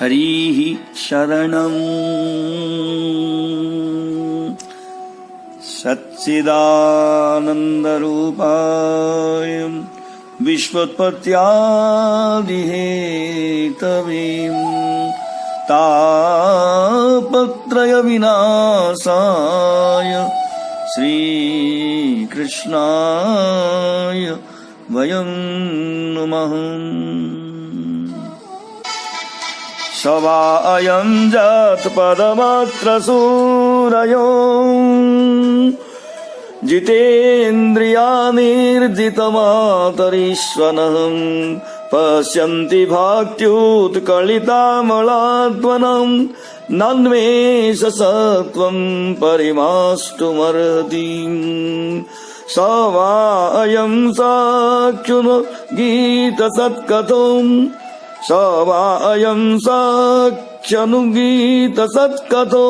हरिः शरणम्। सच्चिदानन्दरूपाय विश्वोत्पत्त्यादिहेतवे तापत्रयविनाशाय श्रीकृष्णाय वयं नमः। स वा अयं जातपदमात्र सूरयो जितेन्द्रियानिर्जितमातरीश्वरः पश्यन्ति भक्त्युत्कलितामलाध्वनं नन्मेष सत्वं परिमाष्टुमर्हति। स वा अयं साक्षुनो गीतसत्कथम् स वा अयं साक्ष्यनुगीतसत्कथो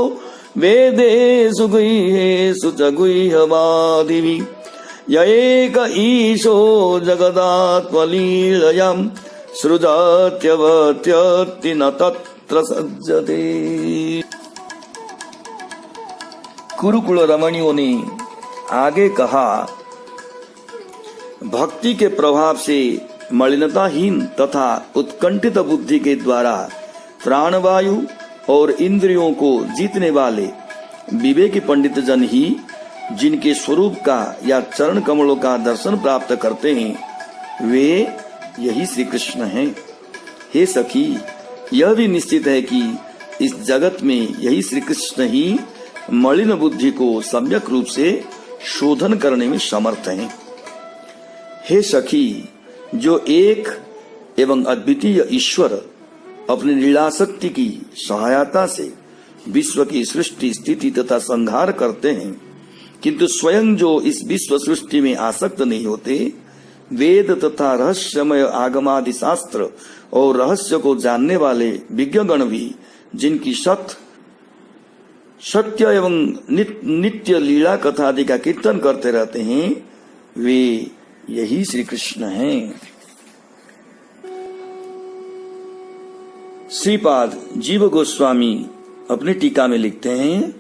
वेदेषु गुह्येषु च गुह्यवादिभिः य एक ईशो जगदात्मलीलयां सृजत्यवत्यति न तत्र सज्जते। कुरुकुल रमणियों ने आगे कहा, भक्ति के प्रभाव से मलिनताहीन तथा उत्कंठित बुद्धि के द्वारा प्राणवायु और इंद्रियों को जीतने वाले विवेकी पंडित जन ही जिनके स्वरूप का या चरण कमलों का दर्शन प्राप्त करते हैं, वे यही श्री कृष्ण हैं। हे सखी, यह भी निश्चित है कि इस जगत में यही श्री कृष्ण ही मलिन बुद्धि को सम्यक रूप से शोधन करने में समर्थ हैं। हे सखी, जो एक एवं अद्वितीय ईश्वर अपनी लीला शक्ति की सहायता से विश्व की सृष्टि स्थिति तथा संहार करते हैं, किंतु स्वयं जो इस विश्व सृष्टि में आसक्त नहीं होते, वेद तथा रहस्यमय आगमादि शास्त्र और रहस्य को जानने वाले विज्ञगण भी जिनकी सत्य एवं नित्य लीला कथा आदि का कीर्तन करते रहते हैं, वे यही श्री कृष्ण हैं। श्रीपाद जीव गोस्वामी अपनी टीका में लिखते हैं,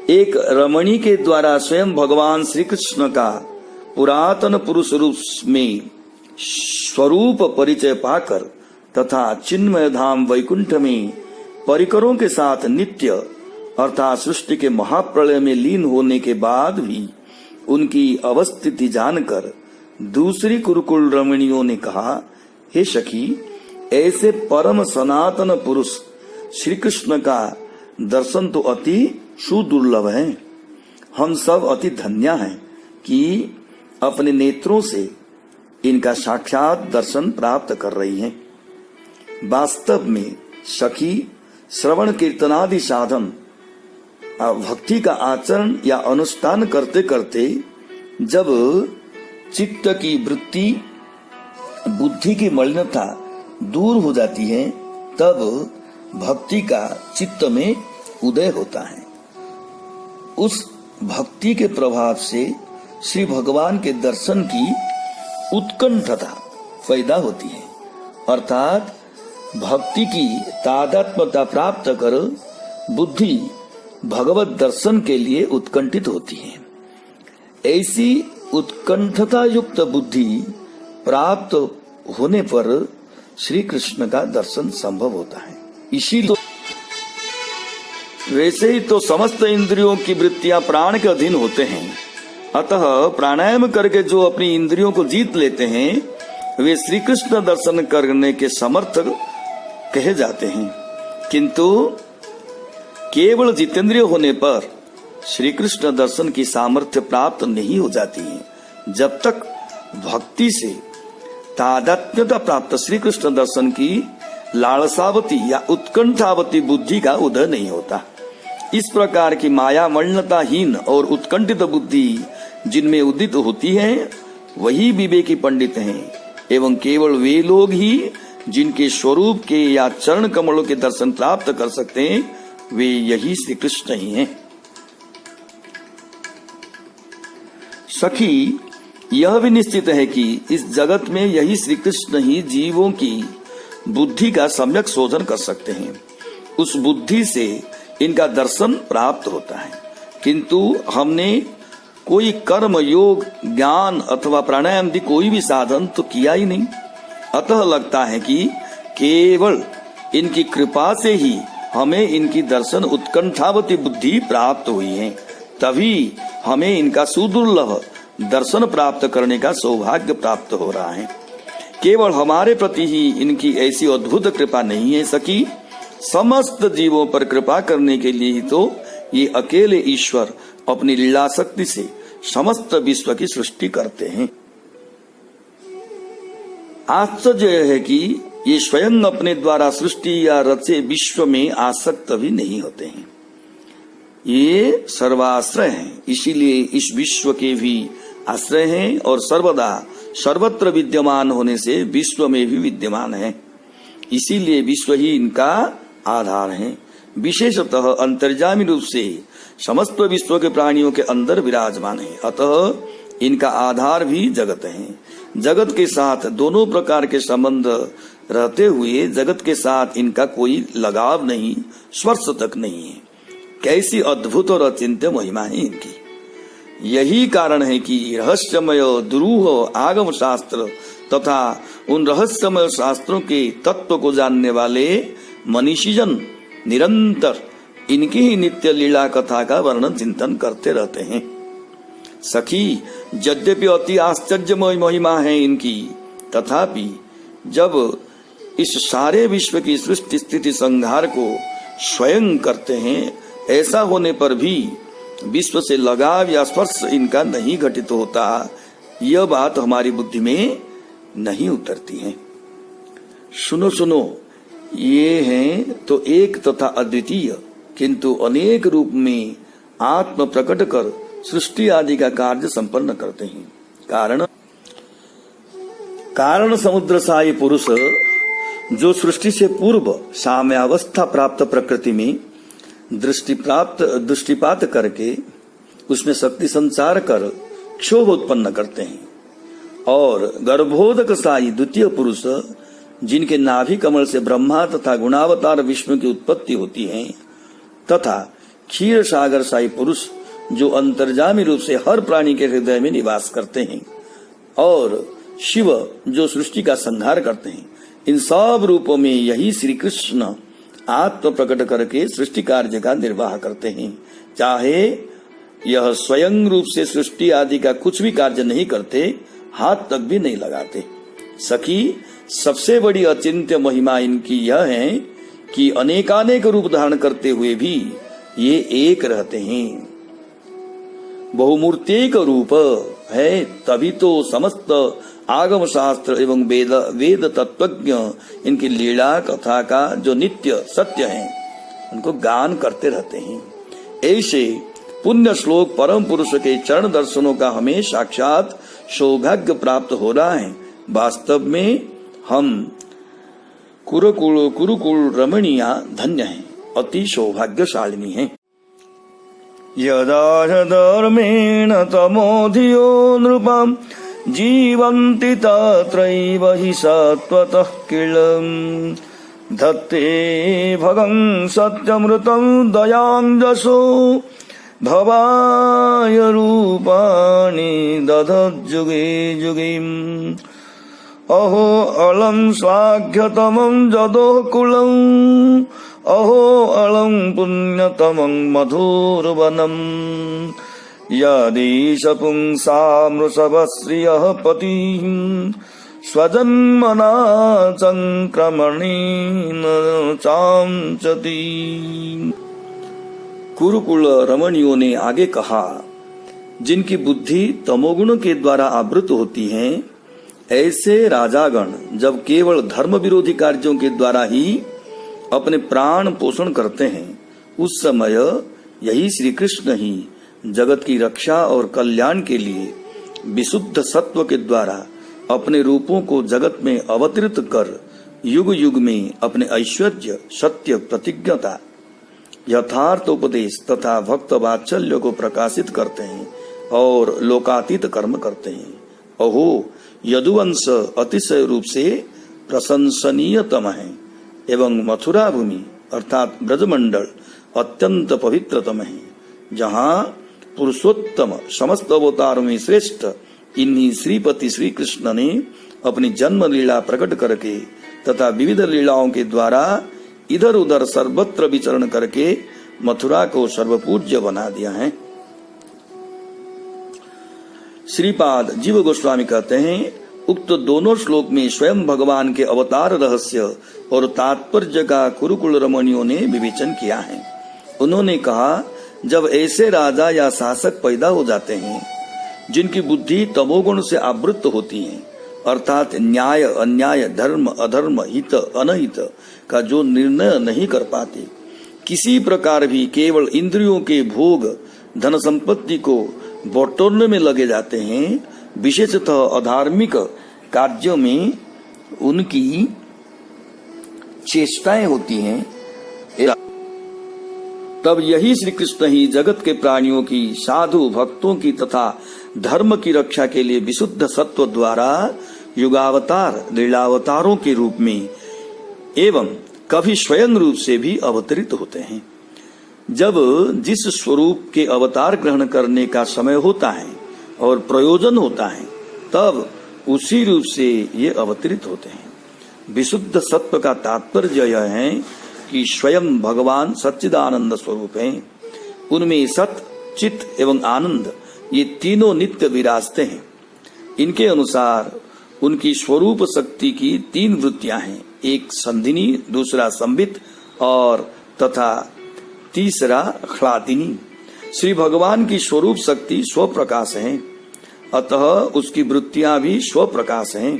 एक रमणी के द्वारा स्वयं भगवान श्री कृष्ण का पुरातन पुरुष रूप में स्वरूप परिचय पाकर तथा चिन्मय धाम वैकुंठ में परिकरों के साथ नित्य अर्थात सृष्टि के महाप्रलय में लीन होने के बाद भी उनकी अवस्थिति जानकर दूसरी कुरुकुल रमणियों ने कहा, हे सखी, ऐसे परम सनातन पुरुष श्री कृष्ण का दर्शन तो अति सुदुर्लभ है। हम सब अति धन्य हैं कि अपने नेत्रों से इनका साक्षात दर्शन प्राप्त कर रही हैं। वास्तव में सखी, श्रवण कीर्तनादि साधन भक्ति का आचरण या अनुष्ठान करते करते जब चित्त की वृत्ति बुद्धि की मलिनता दूर हो जाती है, तब भक्ति का चित्त में उदय होता है। उस भक्ति के प्रभाव से श्री भगवान के दर्शन की उत्कंठता पैदा होती है, अर्थात भक्ति की तादात्म्यता प्राप्त कर बुद्धि भगवत दर्शन के लिए उत्कंठित होती है। ऐसी उत्कंठता युक्त बुद्धि प्राप्त होने पर श्री कृष्ण का दर्शन संभव होता है। इसीलिए वैसे ही तो समस्त इंद्रियों की वृत्तियां प्राण के अधीन होते हैं, अतः प्राणायाम करके जो अपनी इंद्रियों को जीत लेते हैं, वे श्री कृष्ण दर्शन करने के समर्थ कहे जाते हैं। किंतु केवल जितेंद्रिय होने पर श्री कृष्ण दर्शन की सामर्थ्य प्राप्त नहीं हो जाती है, जब तक भक्ति से तादात्म्यता प्राप्त श्री कृष्ण दर्शन की लालसावती या उत्कंठावती बुद्धि का उदय नहीं होता। इस प्रकार की माया मलिनताहीन और उत्कंठित बुद्धि जिनमें उदित होती है, वही विवेकी पंडित हैं एवं केवल वे लोग ही जिनके स्वरूप के या चरण कमलों के दर्शन प्राप्त कर सकते हैं, वे यही श्री कृष्ण ही हैं। सखी, यह भी निश्चित है कि इस जगत में यही श्री कृष्ण ही जीवों की बुद्धि का सम्यक शोधन कर सकते हैं। उस बुद्धि से इनका दर्शन प्राप्त होता है। किंतु हमने कोई कर्म, योग, ज्ञान अथवा प्राणायाम आदि कोई भी साधन तो किया ही नहीं। अतः लगता है कि केवल इनकी कृपा से ही हमें इनकी दर्शन उत्कंठावती बुद्धि प्राप्त हुई है। तभी हमें इनका सुदुर्लभ दर्शन प्राप्त करने का सौभाग्य प्राप्त हो रहा है। केवल हमारे प्रति ही इनकी ऐसी अद्भुत कृपा नहीं है सखी, समस्त जीवों पर कृपा करने के लिए ही तो ये अकेले ईश्वर अपनी लीला शक्ति से समस्त विश्व की सृष्टि करते हैं। आश्चर्य है कि ये स्वयं अपने द्वारा सृष्टि या रचे विश्व में आसक्त भी नहीं होते हैं। ये सर्वाश्रय हैं, इसीलिए इस विश्व के भी आश्रय हैं और सर्वदा सर्वत्र विद्यमान होने से विश्व में भी विद्यमान है। इसीलिए विश्व ही इनका आधार है। विशेषतः अंतर्यामी रूप से समस्त विश्व के प्राणियों के अंदर विराजमान है। अतः इनका आधार भी जगत है। जगत के साथ दोनों प्रकार के संबंध रहते हुए जगत के साथ इनका कोई लगाव नहीं, स्पर्श तक नहीं है। कैसी अद्भुत और अचिंत्य महिमा है इनकी। यही कारण है कि रहस्यमय दुरूह आगम शास्त्र तथा उन रहस्यमय शास्त्रों के तत्व को जानने वाले मनीषीजन निरंतर इनकी ही नित्य लीला कथा का वर्णन चिंतन करते रहते हैं। सखी, यद्यपि अति आश्चर्यमय महिमा है इनकी, तथापि जब इस सारे विश्व की सृष्टि स्थिति संहार को स्वयं करते हैं, ऐसा होने पर भी विश्व से लगाव या स्पर्श इनका नहीं घटित होता, यह बात हमारी बुद्धि में नहीं उतरती है। सुनो सुनो, ये हैं तो एक तथा अद्वितीय, किंतु अनेक रूप में आत्म प्रकट कर सृष्टि आदि का कार्य संपन्न करते हैं। कारण समुद्र सा ये पुरुष जो सृष्टि से पूर्व साम्यावस्था प्राप्त प्रकृति में दृष्टिपात करके उसमें शक्ति संचार कर क्षोभ उत्पन्न करते हैं, और गर्भोदक साई द्वितीय पुरुष जिनके नाभि कमल से ब्रह्मा तथा गुणावतार विष्णु की उत्पत्ति होती है, तथा क्षीर सागर साई पुरुष जो अंतर्जामी रूप से हर प्राणी के हृदय में निवास करते हैं, और शिव जो सृष्टि का संहार करते हैं। इन सब रूपों में यही श्री कृष्ण आत्म प्रकट करके सृष्टि कार्य का निर्वाह करते हैं। चाहे यह स्वयं रूप से सृष्टि आदि का कुछ भी कार्य नहीं करते, हाथ तक भी नहीं लगाते। सखी, सबसे बड़ी अचिंत्य महिमा इनकी यह है कि अनेकानेक रूप धारण करते हुए भी ये एक रहते हैं। बहुमूर्तिक रूप है, तभी तो समस्त आगम शास्त्र एवं वेद तत्वज्ञ इनकी लीला कथा का जो नित्य सत्य है उनको गान करते रहते हैं। ऐसे पुण्य श्लोक परम पुरुष के चरण दर्शनों का हमें साक्षात सौभाग्य प्राप्त हो रहा है। वास्तव में हम कुरुकुल रमणीया धन्य हैं, अति सौभाग्यशालिनी हैं। यदा धर्मेण तमोधियो नृपम् जीवन्ति तत्रैव हि सत्त्वतः किलम् धत्ते भगं सत्यमृतं दयाञ्जसो भवाय रूपाणि दधज्जुगे जुगिम् अहो अलं श्लाघ्यतमं जदोकुलम् अहो अलं पुण्यतमं मधुरवनम् यदीश पुंसामृषभश्रियः पतिः स्वजन्मना संक्रमणेन चांचति। कुरुकुल रमणियों ने आगे कहा, जिनकी बुद्धि तमोगुण के द्वारा आवृत होती है, ऐसे राजागण जब केवल धर्म विरोधी कार्यों के द्वारा ही अपने प्राण पोषण करते हैं, उस समय यही श्री कृष्ण ही जगत की रक्षा और कल्याण के लिए विशुद्ध सत्व के द्वारा अपने रूपों को जगत में अवतरित कर युग युग में अपने ऐश्वर्य, सत्य, प्रतिज्ञता, यथार्थ उपदेश तथा भक्त वात्सल्य को प्रकाशित करते हैं और लोकातीत कर्म करते हैं। अहो, यदुवंश अतिशय रूप से प्रशंसनीयतम है एवं मथुरा भूमि अर्थात ब्रजमंडल अत्यंत पवित्रतम है, जहाँ पुरुषोत्तम समस्त अवतारों में श्रेष्ठ इन्हीं श्रीपति श्री कृष्ण ने अपनी जन्म लीला प्रकट करके तथा विविध लीलाओं के द्वारा इधर उधर सर्वत्र विचरण करके मथुरा को सर्वपूज्य बना दिया है। श्रीपाद जीव गोस्वामी कहते हैं, उक्त दोनों श्लोक में स्वयं भगवान के अवतार रहस्य और तात्पर्य का कुरुकुल रमणियों ने विवेचन किया है। उन्होंने कहा, जब ऐसे राजा या शासक पैदा हो जाते हैं जिनकी बुद्धि तमोगुण से आवृत्त होती है, अर्थात न्याय अन्याय धर्म अधर्म हित अनहित का जो निर्णय नहीं कर पाते, किसी प्रकार भी केवल इंद्रियों के भोग धन संपत्ति को बटोरने में लगे जाते हैं, विशेषतः अधार्मिक कार्यों में उनकी चेष्टाएं होती हैं, तब यही श्री कृष्ण ही जगत के प्राणियों की, साधु भक्तों की तथा धर्म की रक्षा के लिए विशुद्ध सत्व द्वारा युगावतार लीलावतारों के रूप में एवं कभी स्वयं रूप से भी अवतरित होते हैं। जब जिस स्वरूप के अवतार ग्रहण करने का समय होता है और प्रयोजन होता है, तब उसी रूप से ये अवतरित होते हैं। विशुद्ध सत्व का तात्पर्य यह है कि स्वयं भगवान सच्चिदानंद स्वरूप हैं। उनमें सत, चित एवं आनंद ये तीनों नित्य विराजते हैं। इनके अनुसार उनकी स्वरूप शक्ति की तीन वृत्तियां हैं, एक संधिनी, दूसरा संबित और तथा तीसरा ह्लादिनी। श्री भगवान की स्वरूप शक्ति स्वप्रकाश है, अतः उसकी वृत्तियां भी स्वप्रकाश हैं।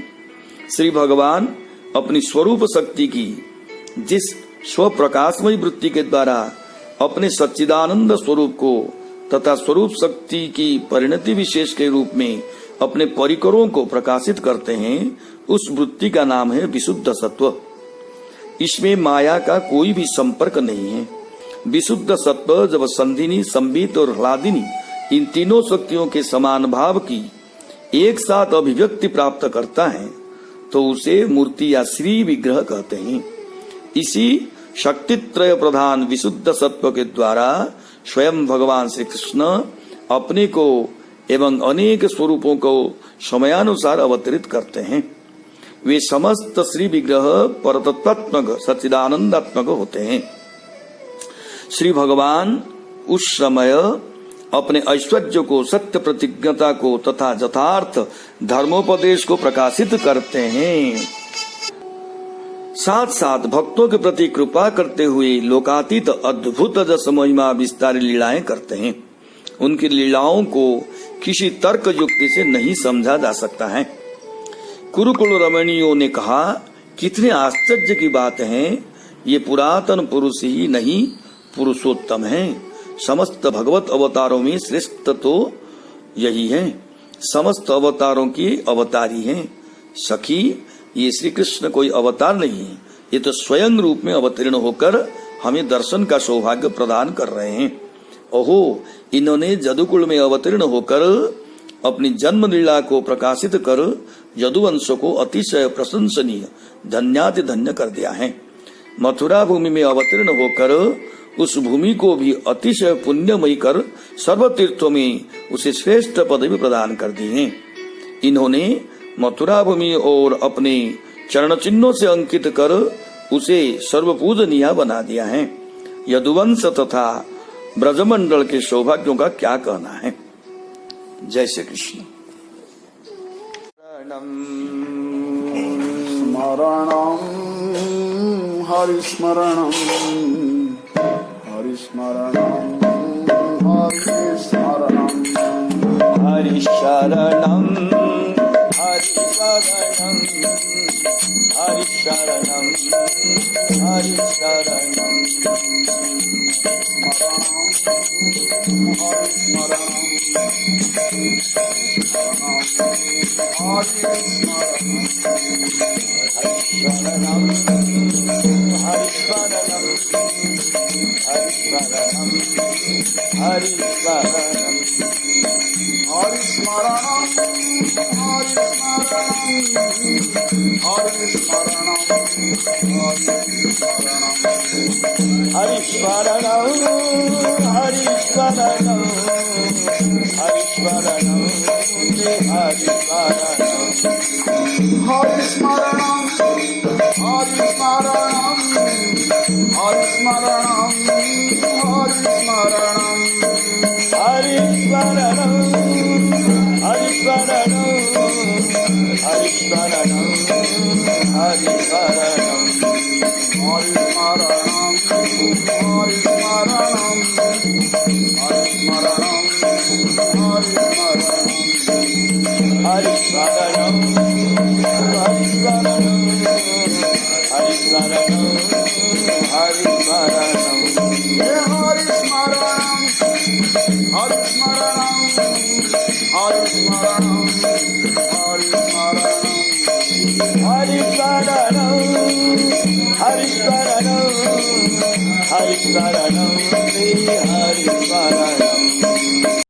श्री भगवान अपनी स्वरूप शक्ति की जिस स्वप्रकाशमयी वृत्ति के द्वारा अपने सच्चिदानंद स्वरूप को तथा स्वरूप शक्ति की परिणति विशेष के रूप में अपने परिकरों को प्रकाशित करते हैं, उस वृत्ति का नाम है विशुद्ध सत्व। इसमें माया का कोई भी संपर्क नहीं है। विशुद्ध सत्व जब संधिनी, संबित और ह्लादिनी इन तीनों शक्तियों के समान भाव की एक साथ अभिव्यक्ति प्राप्त करता है, तो उसे मूर्ति या श्री विग्रह कहते हैं। इसी शक्तित्रय प्रधान विशुद्ध सत्व के द्वारा स्वयं भगवान श्री कृष्ण अपने को एवं अनेक स्वरूपों को समयानुसार अवतरित करते हैं। वे समस्त श्री विग्रह परतत्वात्मक सच्चिदानंदात्मक होते हैं। श्री भगवान उस समय अपने ऐश्वर्य को, सत्य प्रतिज्ञता को तथा यथार्थ धर्मोपदेश को प्रकाशित करते हैं। साथ साथ भक्तों के प्रति कृपा करते हुए लोकातीत अद्भुत जस महिमा विस्तारी लीलाएं करते हैं। उनकी लीलाओं को किसी तर्क युक्ति से नहीं समझा जा सकता है। कुरुकुल रमणियों ने कहा, कितने आश्चर्य की बात है, ये पुरातन पुरुष ही नहीं पुरुषोत्तम है। समस्त भगवत अवतारों में श्रेष्ठ तो यही है, समस्त अवतारों की अवतारी हैं। सखी, ये श्री कृष्ण कोई अवतार नहीं है, ये तो स्वयं रूप में अवतीर्ण होकर हमें दर्शन का सौभाग्य प्रदान कर रहे हैं। ओहो, इन्होंने जदुकुल में अवतीर्ण होकर अपनी जन्म लीला को प्रकाशित कर यदुवंश को अतिशय प्रशंसनीय धन्याति धन्य कर दिया है। मथुरा भूमि में अवतीर्ण होकर उस भूमि को भी अतिशय पुण्यमयी कर सर्वतीर्थों में उसे श्रेष्ठ पदवी प्रदान कर दी है। इन्होंने मथुरा भूमि और अपने चरण चिन्हों से अंकित कर उसे सर्वपूजनीय बना दिया है। यदुवंश तथा ब्रजमंडल के सौभाग्यों का क्या कहना है। जय श्री कृष्ण। स्मरणं हरिस्मरणं हरिस्मरणं हरिस्मरणं हरिशरणं हरिशरणं हरिशरणं हरिशरणं हरिस्मरणं हरिस्मरणं हरिस्मरणं हरिस्मरणं ते हरिस्मरणं हरिस्मरणं हरिस्मरणं हरिस्मरणं हरिस्मरणं हरिस्मरणं हरिस्मरणं हरिस्मरणं हरिस्मरणं हरिस्मरणं हरिस्मरणं हरिस्मरणं हरिस्मरणं हरिस्मरणं हरिस्मरणं हरिस्मरणं हे हरिस्मरणं हरिस्मरणं हरिस्मरणं हरिस्मरणं हरिस्मरणं हरिस्मरणं हरिस्मरणं